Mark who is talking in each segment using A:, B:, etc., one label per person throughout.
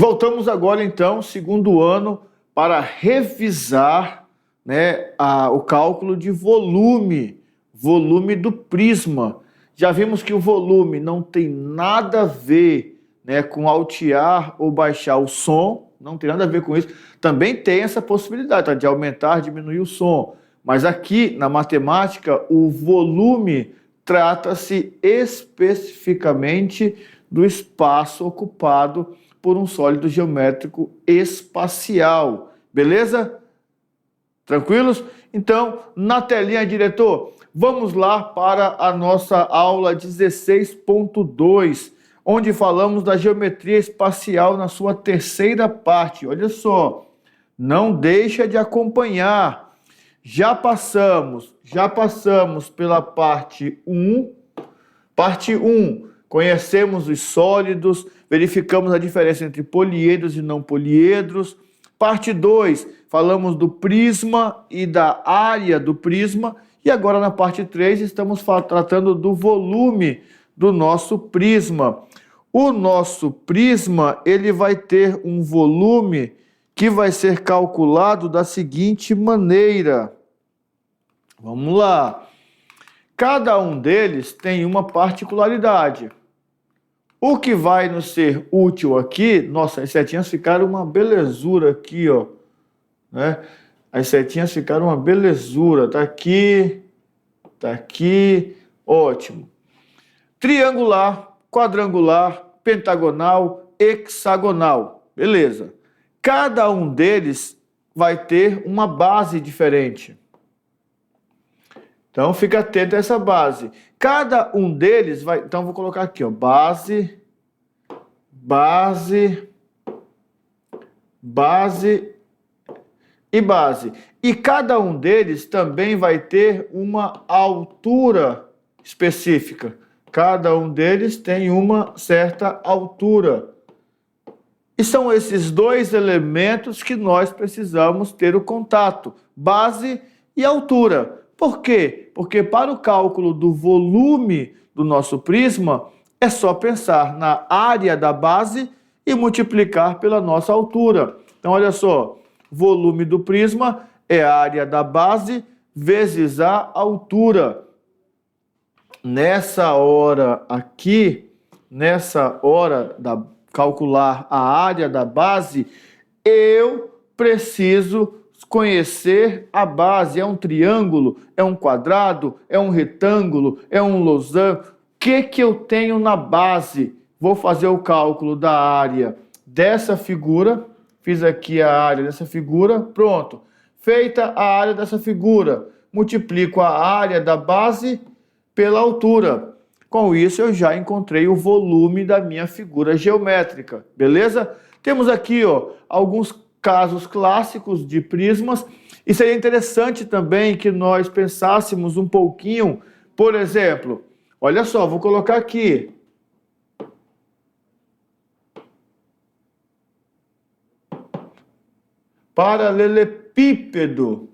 A: voltamos agora, então, segundo ano, para revisar, né, o cálculo de volume do prisma. Já vimos que o volume não tem nada a ver, né, com altear ou baixar o som, não tem nada a ver com isso. Também tem essa possibilidade, tá, de aumentar, diminuir o som. Mas aqui, na matemática, o volume trata-se especificamente do espaço ocupado por um sólido geométrico espacial. Beleza? Tranquilos? Então, na telinha, diretor, vamos lá para a nossa aula 16.2, onde falamos da geometria espacial na sua terceira parte. Olha só, não deixa de acompanhar. Já passamos pela parte 1. Parte 1, conhecemos os sólidos, verificamos a diferença entre poliedros e não poliedros. Parte 2, falamos do prisma e da área do prisma. E agora na parte 3 estamos tratando do volume do nosso prisma. O nosso prisma, ele vai ter um volume que vai ser calculado da seguinte maneira. Vamos lá. Cada um deles tem uma particularidade. O que vai nos ser útil aqui, nossa, as setinhas ficaram uma belezura aqui, ó, né? As setinhas ficaram uma belezura, tá aqui, ótimo. Triangular, quadrangular, pentagonal, hexagonal, beleza. Cada um deles vai ter uma base diferente. Então, fica atento a essa base. Cada um deles vai... Então, vou colocar aqui, ó, base e base. E cada um deles também vai ter uma altura específica. Cada um deles tem uma certa altura. E são esses dois elementos que nós precisamos ter o contato, base e altura. Por quê? Porque para o cálculo do volume do nosso prisma, é só pensar na área da base e multiplicar pela nossa altura. Então, olha só, volume do prisma é a área da base vezes a altura. Nessa hora aqui, nessa hora de calcular a área da base, eu preciso conhecer a base. É um triângulo, é um quadrado, é um retângulo, é um losango. O que eu tenho na base? Vou fazer o cálculo da área dessa figura. Fiz aqui a área dessa figura. Pronto. Feita a área dessa figura, multiplico a área da base pela altura. Com isso, eu já encontrei o volume da minha figura geométrica. Beleza? Temos aqui, ó, alguns casos clássicos de prismas, e seria interessante também que nós pensássemos um pouquinho, por exemplo, olha só, vou colocar aqui. Paralelepípedo.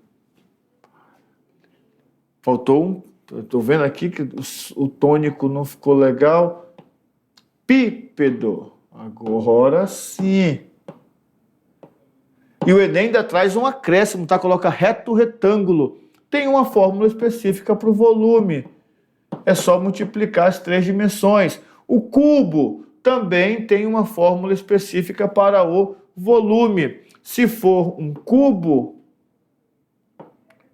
A: Faltou um, estou vendo aqui que o tônico não ficou legal. Pípedo. Agora sim. E o Enem ainda traz um acréscimo, tá? Coloca reto retângulo. Tem uma fórmula específica para o volume. É só multiplicar as três dimensões. O cubo também tem uma fórmula específica para o volume. Se for um cubo,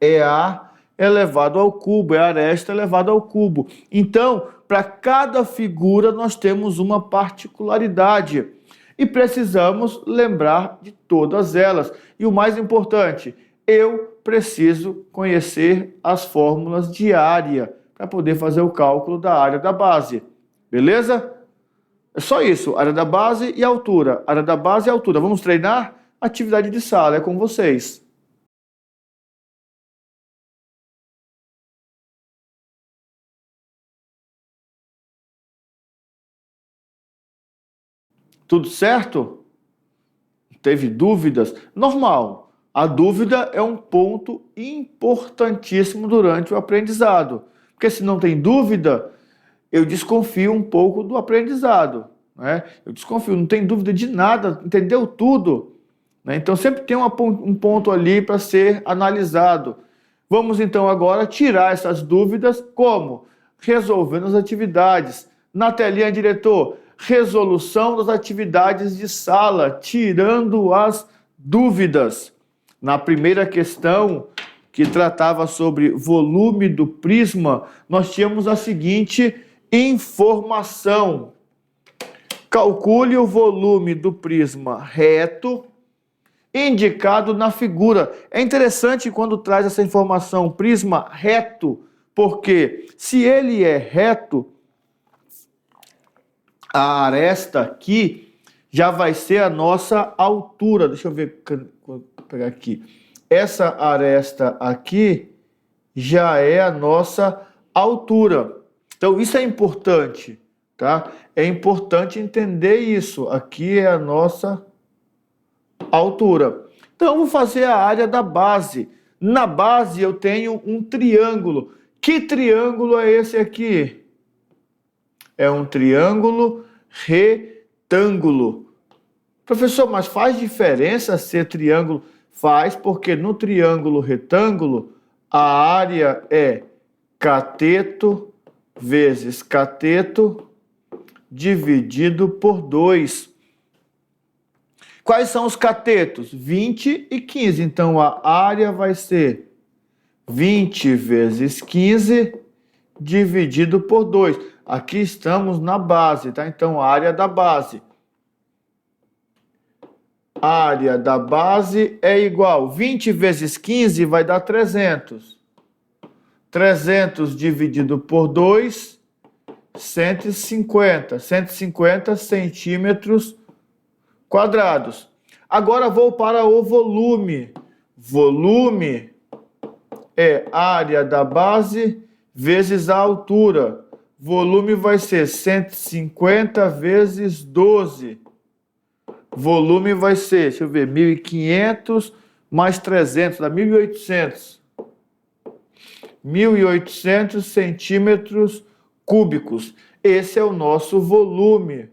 A: é A elevado ao cubo, é aresta elevado ao cubo. Então, para cada figura nós temos uma particularidade. E precisamos lembrar de todas elas. E o mais importante, eu preciso conhecer as fórmulas de área para poder fazer o cálculo da área da base. Beleza? É só isso, área da base e altura. Área da base e altura. Vamos treinar? Atividade de sala, é com vocês. Tudo certo? Teve dúvidas? Normal. A dúvida é um ponto importantíssimo durante o aprendizado. Porque se não tem dúvida, eu desconfio um pouco do aprendizado. né? Eu desconfio, não tem dúvida de nada, entendeu tudo, né? Então sempre tem um ponto ali para ser analisado. Vamos então agora tirar essas dúvidas, como? Resolvendo as atividades. Na telinha, diretor, resolução das atividades de sala, tirando as dúvidas. Na primeira questão, que tratava sobre volume do prisma, nós tínhamos a seguinte informação. Calcule o volume do prisma reto indicado na figura. É interessante quando traz essa informação, prisma reto, porque se ele é reto, a aresta aqui já vai ser a nossa altura. Deixa eu ver, vou pegar aqui. Essa aresta aqui já é a nossa altura. Então isso é importante, tá? É importante entender isso. Aqui é a nossa altura. Então, vou fazer a área da base. Na base, eu tenho um triângulo. Que triângulo é esse aqui? É um triângulo retângulo. Professor, mas faz diferença ser triângulo? Faz, porque no triângulo retângulo, a área é cateto vezes cateto dividido por 2. Quais são os catetos? 20 e 15. Então, a área vai ser 20 vezes 15 dividido por 2. Aqui estamos na base, tá? Então, a área da base. A área da base é igual. 20 vezes 15 vai dar 300. 300 dividido por 2, 150. 150 centímetros quadrados. Agora vou para o volume. Volume é área da base vezes a altura. Volume vai ser 150 vezes 12. Volume vai ser, deixa eu ver, 1.500 mais 300, dá 1.800. 1.800 centímetros cúbicos. Esse é o nosso volume.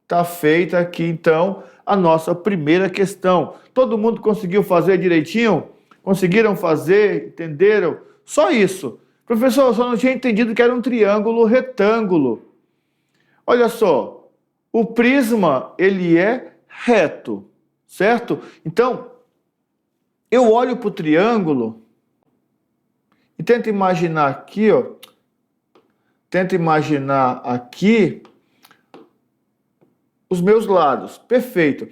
A: Está feita aqui, então, a nossa primeira questão. Todo mundo conseguiu fazer direitinho? Conseguiram fazer? Entenderam? Só isso. Professor, eu só não tinha entendido que era um triângulo retângulo. Olha só, o prisma, ele é reto, certo? Então, eu olho para o triângulo e tento imaginar aqui, ó. Tento imaginar aqui os meus lados. Perfeito.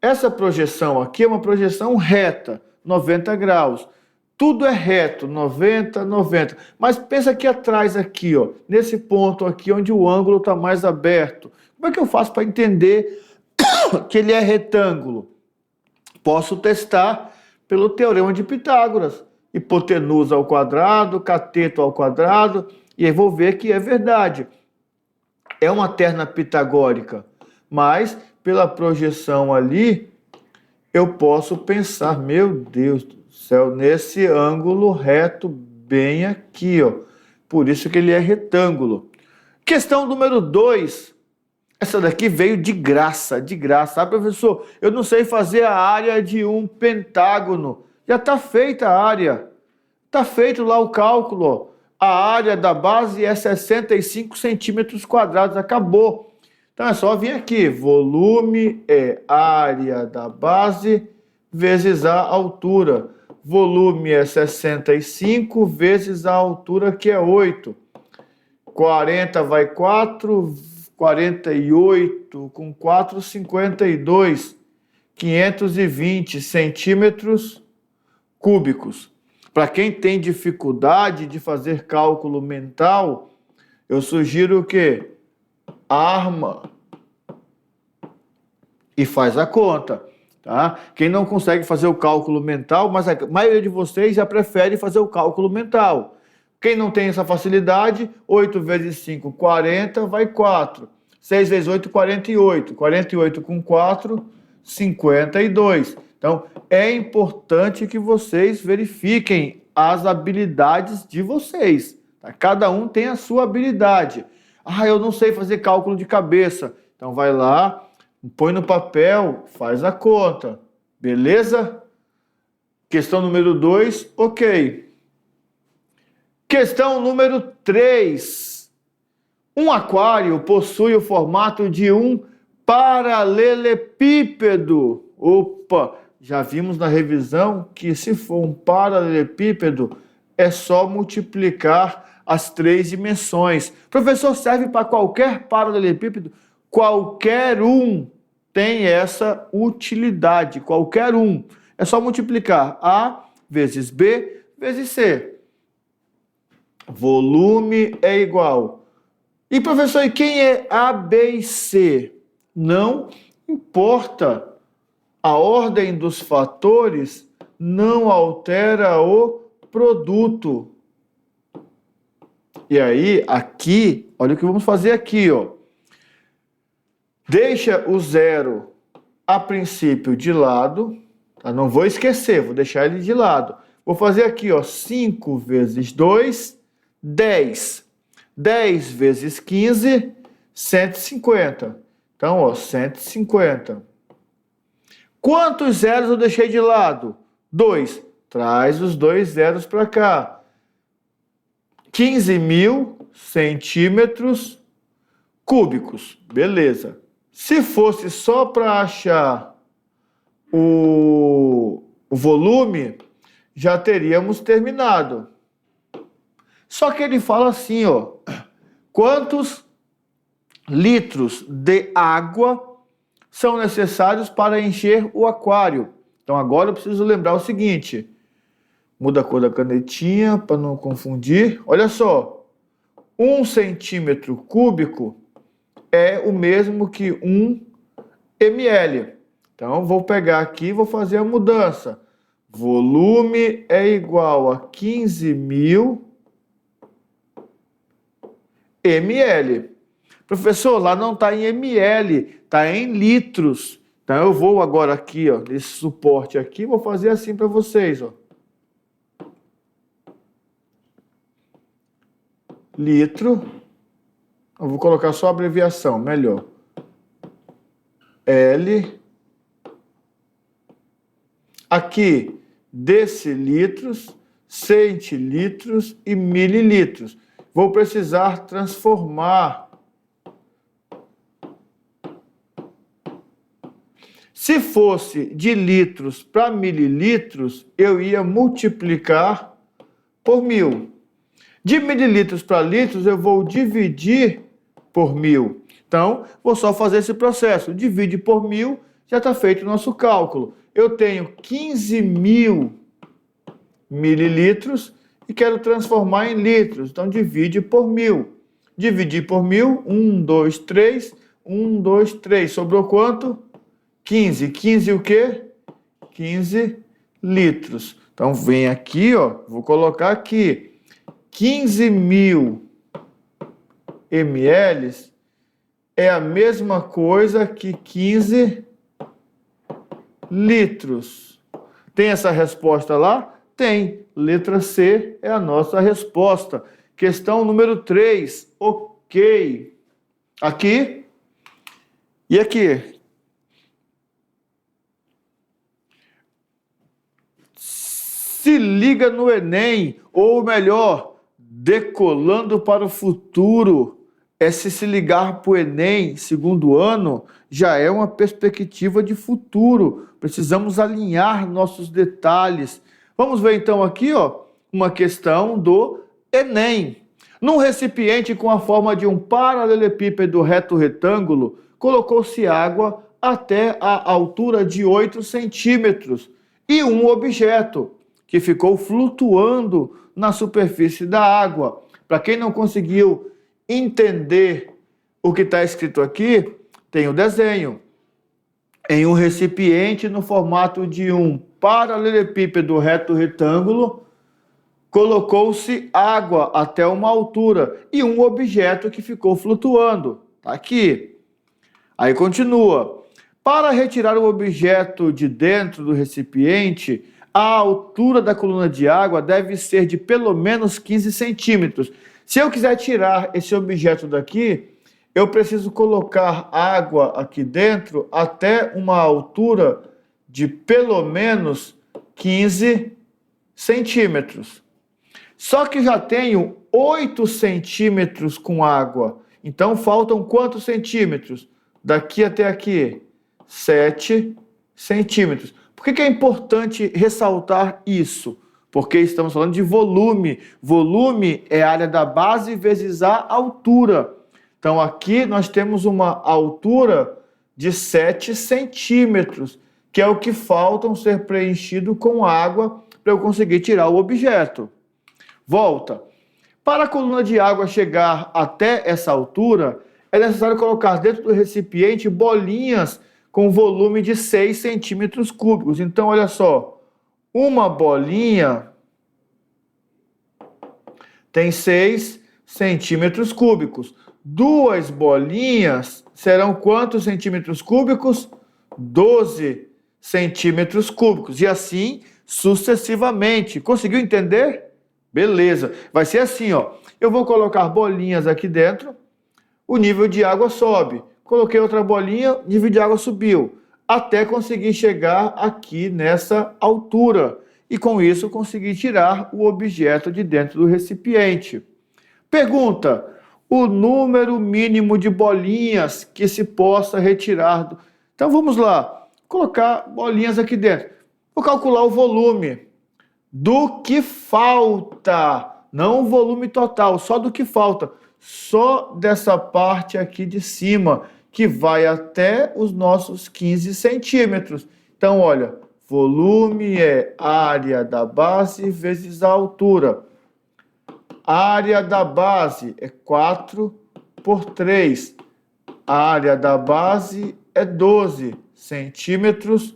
A: Essa projeção aqui é uma projeção reta, 90 graus. Tudo é reto, 90, 90. Mas pensa aqui atrás, aqui, ó, nesse ponto aqui, onde o ângulo está mais aberto. Como é que eu faço para entender que ele é retângulo? Posso testar pelo teorema de Pitágoras. Hipotenusa ao quadrado, cateto ao quadrado, e aí vou ver que é verdade. É uma terna pitagórica, mas pela projeção ali, eu posso pensar, meu Deus do céu, nesse ângulo reto bem aqui, ó. Por isso que ele é retângulo. Questão número 2. Essa daqui veio de graça, de graça. Ah, professor, eu não sei fazer a área de um pentágono. Já está feita a área. Está feito lá o cálculo, ó. A área da base é 65 centímetros quadrados. Acabou. Então é só vir aqui. Volume é área da base vezes a altura. Volume é 65 vezes a altura, que é 8. 40 vai 4, 48 com 4, 52. 520 centímetros cúbicos. Para quem tem dificuldade de fazer cálculo mental, eu sugiro o quê? Arma e faz a conta, tá? Quem não consegue fazer o cálculo mental, mas a maioria de vocês já prefere fazer o cálculo mental. Quem não tem essa facilidade, 8 vezes 5, 40, vai 4. 6 vezes 8, 48. 48 com 4, 52. Então, é importante que vocês verifiquem as habilidades de vocês. Tá? Cada um tem a sua habilidade. Ah, eu não sei fazer cálculo de cabeça. Então vai lá, põe no papel, faz a conta. Beleza? Questão número 2, ok. Questão número 3. Um aquário possui o formato de um paralelepípedo. Opa, já vimos na revisão que se for um paralelepípedo, é só multiplicar as 3 dimensões. Professor, serve para qualquer paralelepípedo? Qualquer um tem essa utilidade, qualquer um. É só multiplicar A vezes B vezes C. Volume é igual. E professor, e quem é A, B e C? Não importa. A ordem dos fatores não altera o produto. E aí, aqui, olha o que vamos fazer aqui, ó. Deixa o zero a princípio de lado, tá? Não vou esquecer, vou deixar ele de lado. Vou fazer aqui, ó, 5 vezes 2, 10. 10 vezes 15, 150. Então, ó, 150. Quantos zeros eu deixei de lado? 2. Traz os 2 zeros para cá. 15.000 centímetros cúbicos. Beleza. Se fosse só para achar o volume, já teríamos terminado. Só que ele fala assim, ó, quantos litros de água são necessários para encher o aquário? Então agora eu preciso lembrar o seguinte, muda a cor da canetinha para não confundir. Olha só, 1 centímetro cúbico é o mesmo que 1 ml. Então vou pegar aqui e vou fazer a mudança. Volume é igual a 15.000 ml. Professor, lá não está em ml, está em litros. Então eu vou agora aqui, ó, nesse suporte aqui, vou fazer assim para vocês, ó. Litro. Eu vou colocar só a abreviação, melhor. L. Aqui, decilitros, centilitros e mililitros. Vou precisar transformar. Se fosse de litros para mililitros, eu ia multiplicar por 1.000. De mililitros para litros, eu vou dividir por 1.000. Então, vou só fazer esse processo. Divide por 1.000, já está feito o nosso cálculo. Eu tenho 15.000 mililitros e quero transformar em litros. Então, divide por 1.000. Dividir por 1.000, 1, 2, 3, 1, 2, 3. Sobrou quanto? 15. 15 o quê? 15 litros. Então, vem aqui, ó, vou colocar aqui. 15.000 ml é a mesma coisa que 15 litros. Tem essa resposta lá? Tem. Letra C é a nossa resposta. Questão número 3. Ok. Aqui e aqui. Se liga no Enem, ou melhor, Decolando para o Futuro. Se ligar para o Enem, segundo ano, já é uma perspectiva de futuro. Precisamos alinhar nossos detalhes. Vamos ver então aqui, ó, uma questão do Enem. Num recipiente com a forma de um paralelepípedo reto retângulo, colocou-se água até a altura de 8 centímetros e um objeto que ficou flutuando na superfície da água. Para quem não conseguiu entender o que está escrito aqui, tem o desenho. Em um recipiente no formato de um paralelepípedo reto retângulo, colocou-se água até uma altura e um objeto que ficou flutuando. Está aqui. Aí continua. Para retirar o objeto de dentro do recipiente, a altura da coluna de água deve ser de pelo menos 15 centímetros. Se eu quiser tirar esse objeto daqui, eu preciso colocar água aqui dentro até uma altura de pelo menos 15 centímetros. Só que já tenho 8 centímetros com água. Então faltam quantos centímetros? Daqui até aqui, 7 centímetros. Por que é importante ressaltar isso? Porque estamos falando de volume. Volume é a área da base vezes a altura. Então aqui nós temos uma altura de 7 centímetros, que é o que faltam ser preenchido com água para eu conseguir tirar o objeto. Volta. Para a coluna de água chegar até essa altura, é necessário colocar dentro do recipiente bolinhas com volume de 6 centímetros cúbicos. Então, olha só, uma bolinha tem 6 centímetros cúbicos. Duas bolinhas serão quantos centímetros cúbicos? 12 centímetros cúbicos. E assim sucessivamente. Conseguiu entender? Beleza. Vai ser assim, ó. Eu vou colocar bolinhas aqui dentro, o nível de água sobe. Coloquei outra bolinha, o nível de água subiu. Até conseguir chegar aqui nessa altura. E com isso conseguir tirar o objeto de dentro do recipiente. Pergunta: o número mínimo de bolinhas que se possa retirar. Então vamos lá, colocar bolinhas aqui dentro. Vou calcular o volume do que falta, não o volume total, só do que falta. Só dessa parte aqui de cima, que vai até os nossos 15 centímetros. Então, olha, volume é área da base vezes a altura. Área da base é 4 por 3. A área da base é 12 centímetros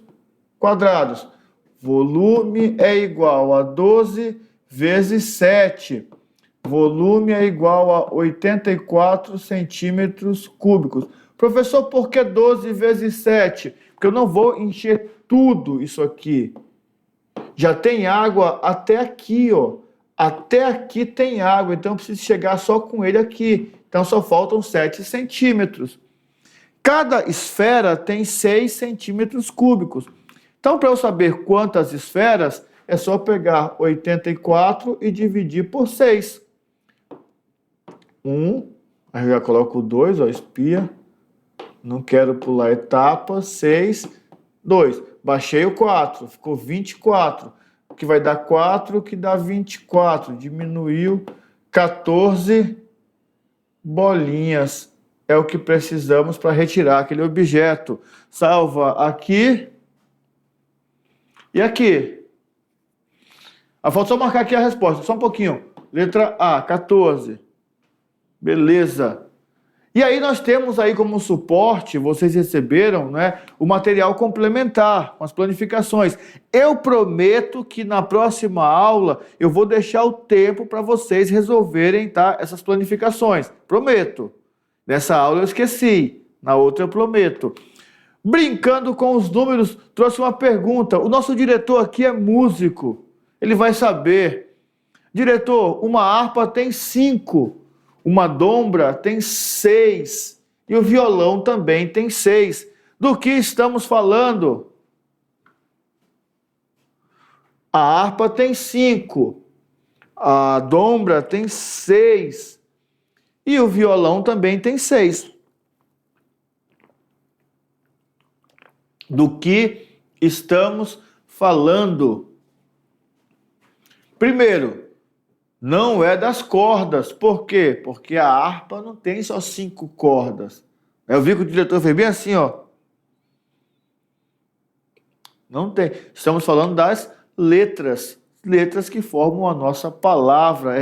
A: quadrados. Volume é igual a 12 vezes 7. Volume é igual a 84 centímetros cúbicos. Professor, por que 12 vezes 7? Porque eu não vou encher tudo isso aqui. Já tem água até aqui, ó. Até aqui tem água, então eu preciso chegar só com ele aqui. Então só faltam 7 centímetros. Cada esfera tem 6 centímetros cúbicos. Então, para eu saber quantas esferas, é só pegar 84 e dividir por 6. 1, aí eu já coloco 2, ó, espia. Não quero pular etapa. 6, 2. Baixei o 4, ficou 24. Que vai dar 4, que dá 24. Diminuiu 14 bolinhas. É o que precisamos para retirar aquele objeto. Salva aqui e aqui. Falta só marcar aqui a resposta, só um pouquinho. Letra A, 14. Beleza. E aí nós temos aí como suporte, vocês receberam, né, o material complementar, com as planificações. Eu prometo que na próxima aula eu vou deixar o tempo para vocês resolverem, tá, essas planificações. Prometo. Nessa aula eu esqueci, na outra eu prometo. Brincando com os números, trouxe uma pergunta. O nosso diretor aqui é músico, ele vai saber. Diretor, uma harpa tem 5. Uma dombra tem 6 e o violão também tem 6. Do que estamos falando? A harpa tem 5, a dombra tem 6 e o violão também tem 6. Do que estamos falando? Primeiro, não é das cordas. Por quê? Porque a harpa não tem só 5 cordas. Eu vi que o diretor fez bem assim, ó. Não tem. Estamos falando das letras. Letras que formam a nossa palavra.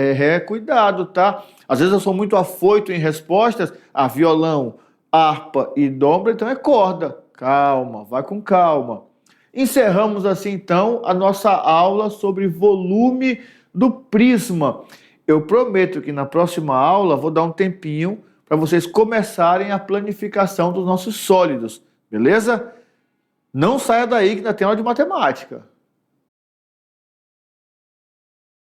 A: Cuidado, tá? Às vezes eu sou muito afoito em respostas. Violão, harpa e dombra, então é corda. Calma, vai com calma. Encerramos assim, então, a nossa aula sobre volume do prisma. Eu prometo que na próxima aula vou dar um tempinho para vocês começarem a planificação dos nossos sólidos, beleza? Não saia daí que ainda tem aula de matemática.